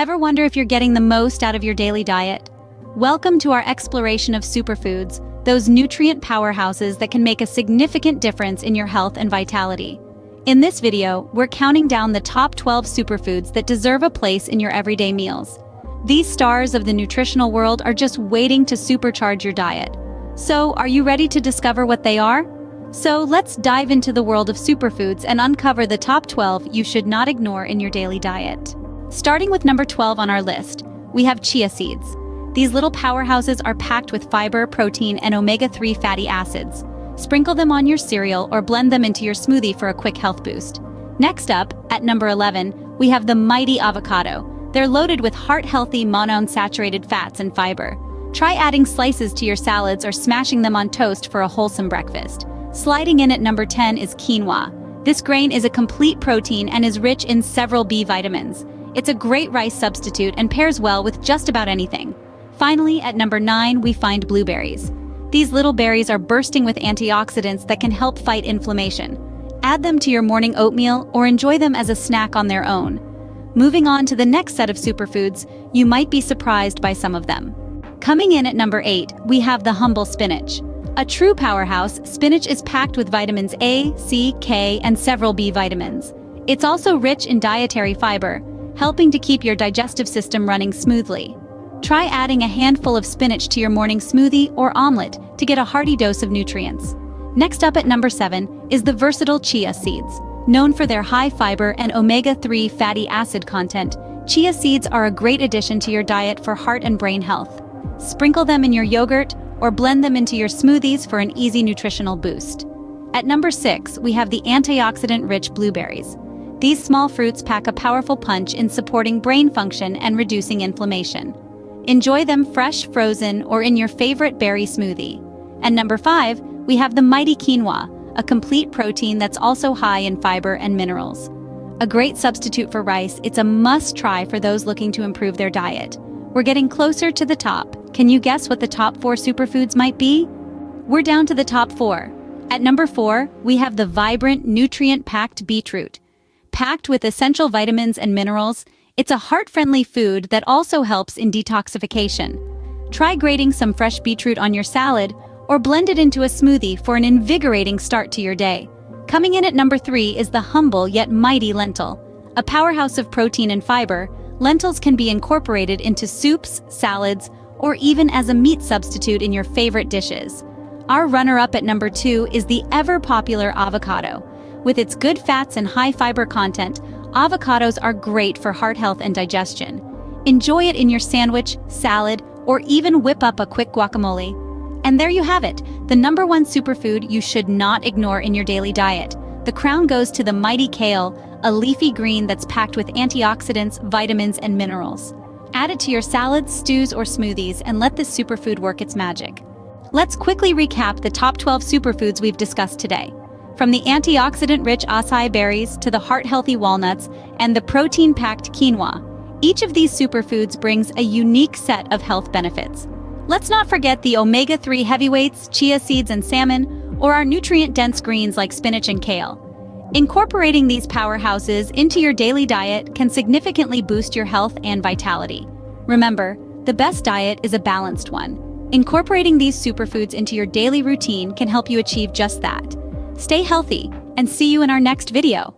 Ever wonder if you're getting the most out of your daily diet? Welcome to our exploration of superfoods, those nutrient powerhouses that can make a significant difference in your health and vitality. In this video, we're counting down the top 12 superfoods that deserve a place in your everyday meals. These stars of the nutritional world are just waiting to supercharge your diet. So, are you ready to discover what they are? So, let's dive into the world of superfoods and uncover the top 12 you should not ignore in your daily diet. Starting with number 12 on our list, we have chia seeds. These little powerhouses are packed with fiber, protein, and omega-3 fatty acids. Sprinkle them on your cereal or blend them into your smoothie for a quick health boost. Next up, at number 11, we have the mighty avocado. They're loaded with heart-healthy monounsaturated fats and fiber. Try adding slices to your salads or smashing them on toast for a wholesome breakfast. Sliding in at number 10 is quinoa. This grain is a complete protein and is rich in several B vitamins. It's a great rice substitute and pairs well with just about anything. Finally, at number 9, we find blueberries. These little berries are bursting with antioxidants that can help fight inflammation. Add them to your morning oatmeal or enjoy them as a snack on their own. Moving on to the next set of superfoods, you might be surprised by some of them. Coming in at number 8, we have the humble spinach. A true powerhouse, spinach is packed with vitamins A, C, K, and several B vitamins. It's also rich in dietary fiber, helping to keep your digestive system running smoothly. Try adding a handful of spinach to your morning smoothie or omelet to get a hearty dose of nutrients. Next up at number 7 is the versatile chia seeds. Known for their high fiber and omega-3 fatty acid content, chia seeds are a great addition to your diet for heart and brain health. Sprinkle them in your yogurt or blend them into your smoothies for an easy nutritional boost. At number 6, we have the antioxidant-rich blueberries. These small fruits pack a powerful punch in supporting brain function and reducing inflammation. Enjoy them fresh, frozen, or in your favorite berry smoothie. And number 5, we have the mighty quinoa, a complete protein that's also high in fiber and minerals. A great substitute for rice, it's a must-try for those looking to improve their diet. We're getting closer to the top. Can you guess what the top 4 superfoods might be? We're down to the top 4. At number 4, we have the vibrant, nutrient-packed beetroot. Packed with essential vitamins and minerals, it's a heart-friendly food that also helps in detoxification. Try grating some fresh beetroot on your salad or blend it into a smoothie for an invigorating start to your day. Coming in at number 3 is the humble yet mighty lentil. A powerhouse of protein and fiber, lentils can be incorporated into soups, salads, or even as a meat substitute in your favorite dishes. Our runner-up at number 2 is the ever-popular avocado. With its good fats and high fiber content, avocados are great for heart health and digestion. Enjoy it in your sandwich, salad, or even whip up a quick guacamole. And there you have it, the number 1 superfood you should not ignore in your daily diet. The crown goes to the mighty kale, a leafy green that's packed with antioxidants, vitamins, and minerals. Add it to your salads, stews, or smoothies and let this superfood work its magic. Let's quickly recap the top 12 superfoods we've discussed today. From the antioxidant-rich acai berries to the heart-healthy walnuts and the protein-packed quinoa, each of these superfoods brings a unique set of health benefits. Let's not forget the omega-3 heavyweights, chia seeds and salmon, or our nutrient-dense greens like spinach and kale. Incorporating these powerhouses into your daily diet can significantly boost your health and vitality. Remember, the best diet is a balanced one. Incorporating these superfoods into your daily routine can help you achieve just that. Stay healthy, and see you in our next video.